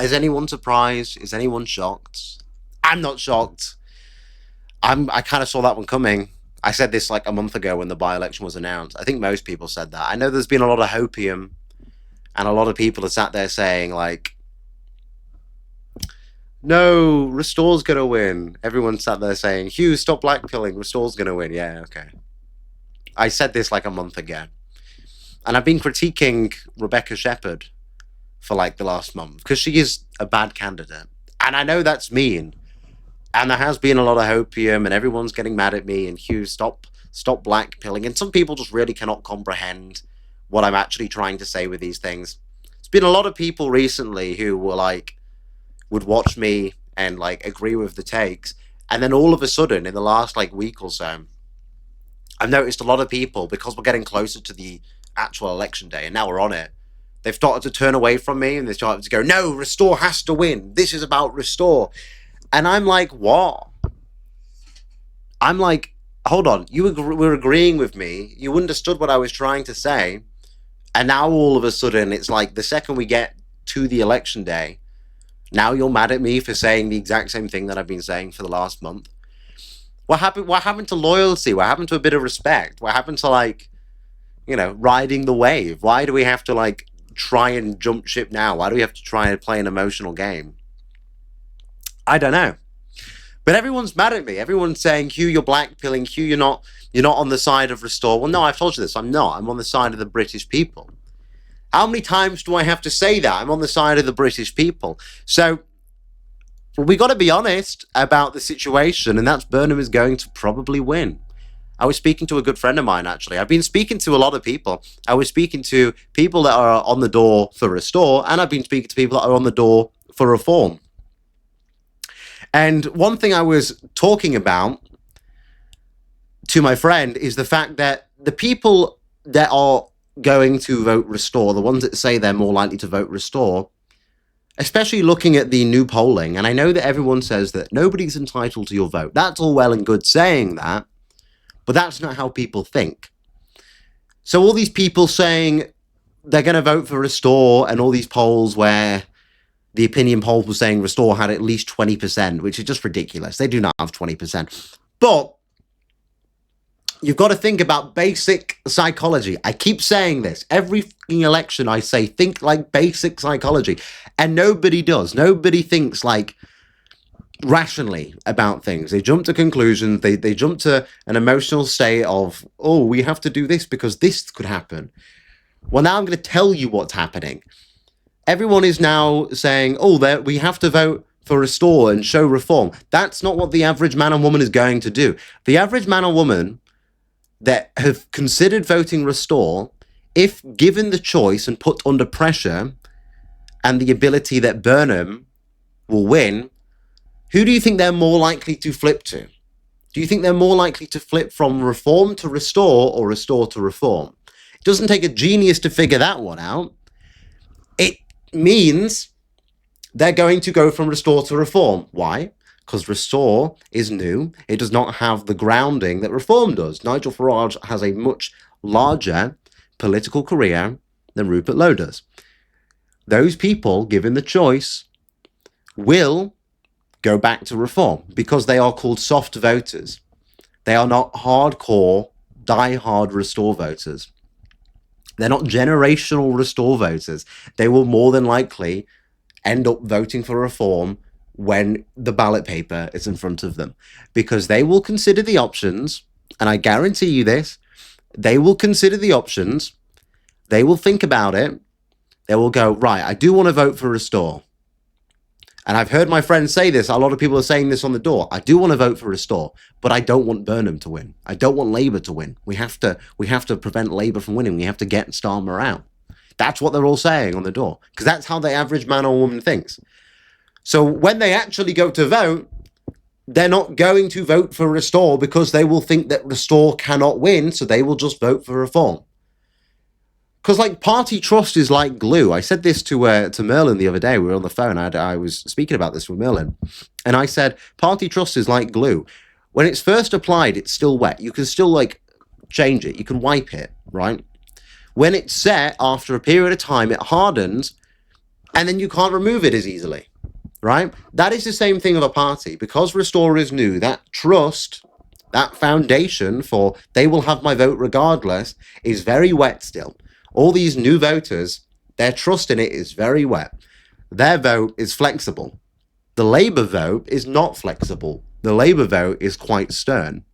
Is anyone surprised? Is anyone shocked? I'm not shocked. I kind of saw that one coming. I said this like a month ago when the by-election was announced. I think most people said that. I know there's been a lot of hopium, and a lot of people have sat there saying like, no, Restore's going to win. Everyone sat there saying, Hugh, stop blackpilling. Restore's going to win. Yeah, okay. I said this like a month ago. And I've been critiquing Rebecca Shepherd for like the last month because she is a bad candidate. And I know that's mean. And there has been a lot of hopium and everyone's getting mad at me and Hugh, stop blackpilling. And some people just really cannot comprehend what I'm actually trying to say with these things. There's been a lot of people recently who were like, would watch me and like agree with the takes. And then all of a sudden in the last like week or so, I've noticed a lot of people, because we're getting closer to the actual election day and now we're on it, they've started to turn away from me and they started to go, no, Restore has to win. This is about Restore. And I'm like, what? I'm like, hold on. You were agreeing with me. You understood what I was trying to say. And now all of a sudden, it's like the second we get to the election day, now you're mad at me for saying the exact same thing that I've been saying for the last month. What happened to loyalty? What happened to a bit of respect? What happened to like, riding the wave? Why do we have to like try and jump ship now? Why do we have to try and play an emotional game? I don't know. But everyone's mad at me. Everyone's saying, Hugh, you're blackpilling. Hugh, you're not on the side of Restore. Well, no, I've told you this. I'm not. I'm on the side of the British people. How many times do I have to say that? I'm on the side of the British people. So we got to be honest about the situation, and that's Burnham is going to probably win. I was speaking to a good friend of mine, actually. I've been speaking to a lot of people. I was speaking to people that are on the door for Restore, and I've been speaking to people that are on the door for Reform. And one thing I was talking about to my friend is the fact that the people that are going to vote Restore, the ones that say they're more likely to vote Restore, especially looking at the new polling, and I know that everyone says that nobody's entitled to your vote. That's all well and good saying that, but that's not how people think. So all these people saying they're going to vote for Restore, and all these polls where the opinion poll was saying Restore had at least 20%, which is just ridiculous. They do not have 20%. But you've got to think about basic psychology. I keep saying this. Every fucking election I say, think like basic psychology. And nobody does. Nobody thinks like rationally about things. They jump to conclusions. They jump to an emotional state of, oh, we have to do this because this could happen. Well, now I'm going to tell you what's happening. Everyone is now saying, oh, we have to vote for Restore and show Reform. That's not what the average man and woman is going to do. The average man or woman that have considered voting Restore, if given the choice and put under pressure and the ability that Burnham will win, who do you think they're more likely to flip to? Do you think they're more likely to flip from Reform to Restore or Restore to Reform? It doesn't take a genius to figure that one out. It means they're going to go from Restore to Reform. Why? Because Restore is new. It does not have the grounding that Reform does. Nigel Farage has a much larger political career than Rupert Lowe does. Those people, given the choice, will go back to Reform because they are called soft voters. They are not hardcore, die-hard Restore voters. They're not generational Restore voters. They will more than likely end up voting for Reform when the ballot paper is in front of them, because they will consider the options, and I guarantee you this, they will consider the options, they will think about it, they will go, right, I do want to vote for Restore. And I've heard my friends say this, a lot of people are saying this on the door, I do want to vote for Restore, but I don't want Burnham to win. I don't want Labour to win. We have to prevent Labour from winning. We have to get Starmer out. That's what they're all saying on the door, because that's how the average man or woman thinks. So when they actually go to vote, they're not going to vote for Restore because they will think that Restore cannot win, so they will just vote for Reform. Because like party trust is like glue. I said this to Merlin the other day. We were on the phone. I was speaking about this with Merlin, and I said party trust is like glue. When it's first applied, it's still wet. You can still like change it. You can wipe it, right? When it's set, after a period of time, it hardens. and then you can't remove it as easily, right? That is the same thing of a party. Because Restore is new, that trust, that foundation for they will have my vote regardless, is very wet still. All these new voters, their trust in it is very wet. Their vote is flexible. The Labour vote is not flexible. The Labour vote is quite stern.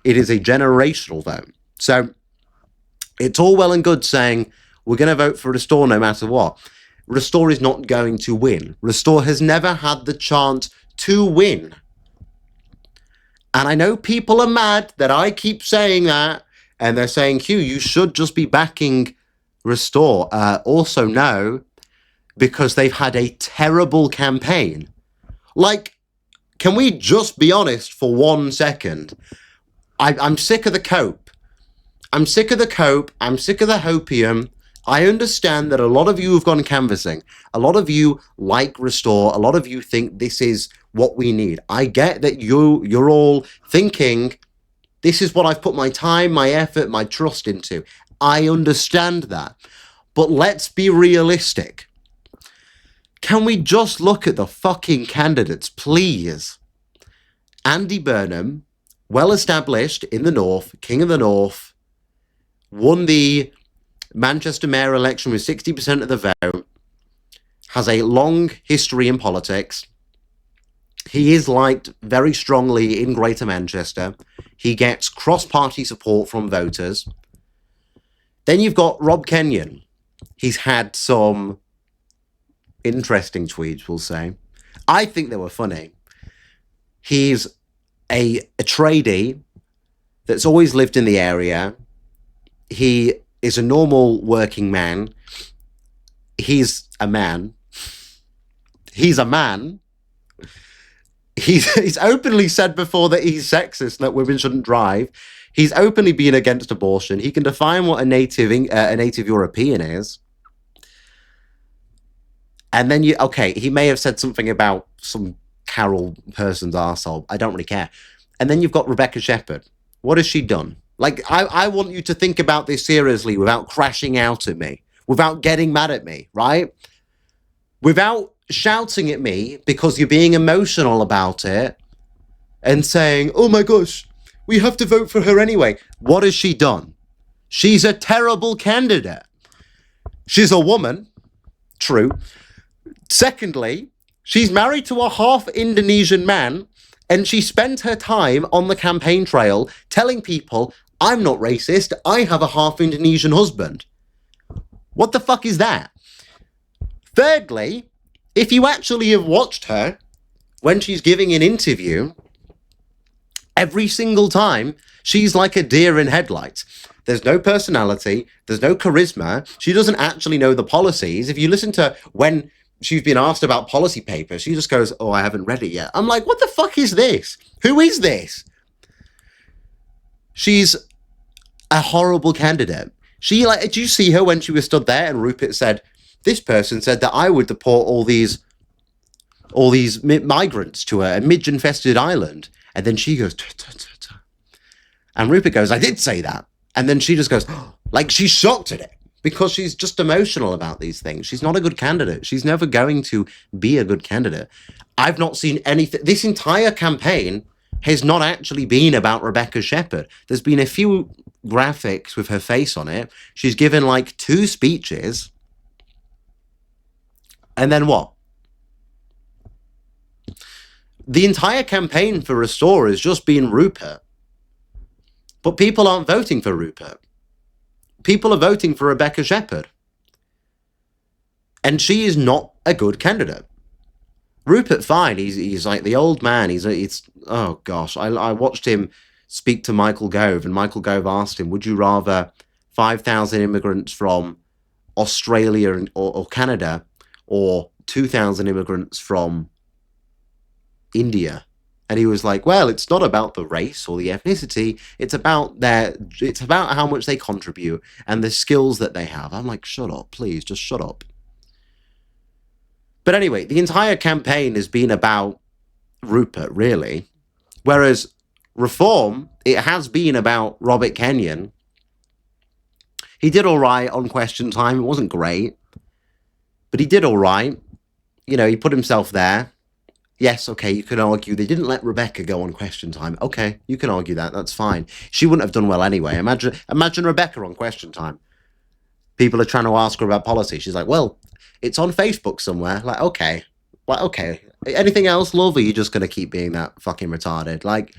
It is a generational vote. So it's all well and good saying we're going to vote for Restore no matter what. Restore is not going to win. Restore has never had the chance to win. And I know people are mad that I keep saying that, and they're saying, Hugh, you should just be backing Restore. Also, no, because they've had a terrible campaign. Like, can we just be honest for 1 second? I'm sick of the cope. I'm sick of the cope. I'm sick of the hopium. I understand that a lot of you have gone canvassing. A lot of you like Restore. A lot of you think this is what we need. I get that you're all thinking, this is what I've put my time, my effort, my trust into. I understand that. But let's be realistic. Can we just look at the fucking candidates, please? Andy Burnham, well established in the North, King of the North, won the Manchester mayor election with 60% of the vote, has a long history in politics. He is liked very strongly in Greater Manchester. He gets cross-party support from voters. Then you've got Rob Kenyon. He's had some interesting tweets, we'll say. I think they were funny. He's a tradie that's always lived in the area. He is a normal working man. He's a man. He's a man. He's openly said before that he's sexist, that women shouldn't drive. He's openly been against abortion. He can define what a native European is. And then he may have said something about some Carol person's arsehole. I don't really care. And then you've got Rebecca Shepherd. What has she done? Like, I want you to think about this seriously without crashing out at me, without getting mad at me, right? Without shouting at me because you're being emotional about it and saying, oh my gosh, we have to vote for her anyway. What has she done? She's a terrible candidate. She's a woman. True. Secondly, she's married to a half Indonesian man, and she spent her time on the campaign trail telling people, I'm not racist, I have a half Indonesian husband. What the fuck is that? Thirdly, if you actually have watched her when she's giving an interview, every single time she's like a deer in headlights. There's no personality, there's no charisma, she doesn't actually know the policies. If you listen to when she's been asked about policy papers, she just goes, oh, I haven't read it yet. I'm like, what the fuck is this? Who is this? She's a horrible candidate. Did you see her when she was stood there and Rupert said, this person said that I would deport all these migrants to a midge-infested island. And then she goes, and Rupert goes, I did say that. And then she just goes, like she's shocked at it because she's just emotional about these things. She's not a good candidate. She's never going to be a good candidate. I've not seen anything. This entire campaign has not actually been about Rebecca Shepherd. There's been a few graphics with her face on it. She's given like 2 speeches. And then what? The entire campaign for Restore has just been Rupert. But people aren't voting for Rupert. People are voting for Rebecca Shepherd. And she is not a good candidate. Rupert, fine. He's like the old man. Oh gosh. I watched him speak to Michael Gove, and Michael Gove asked him, would you rather 5,000 immigrants from Australia or Canada or 2,000 immigrants from India? And he was like, well, it's not about the race or the ethnicity. It's about how much they contribute and the skills that they have. I'm like, shut up, please, just shut up. But anyway, the entire campaign has been about Rupert, really. Whereas Reform, it has been about Robert Kenyon. He did all right on Question Time. It wasn't great, but he did all right. he put himself there. Yes, okay, you can argue they didn't let Rebecca go on Question Time. Okay, you can argue that. That's fine. She wouldn't have done well anyway. Imagine Rebecca on Question Time. People are trying to ask her about policy. She's like, well, it's on Facebook somewhere. Like, okay. Like, okay. Anything else, love? Or are you just going to keep being that fucking retarded? Like,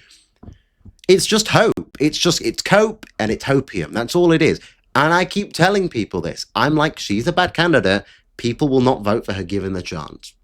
it's just hope. It's cope and it's hopium. That's all it is. And I keep telling people this. I'm like, she's a bad candidate. People will not vote for her given the chance.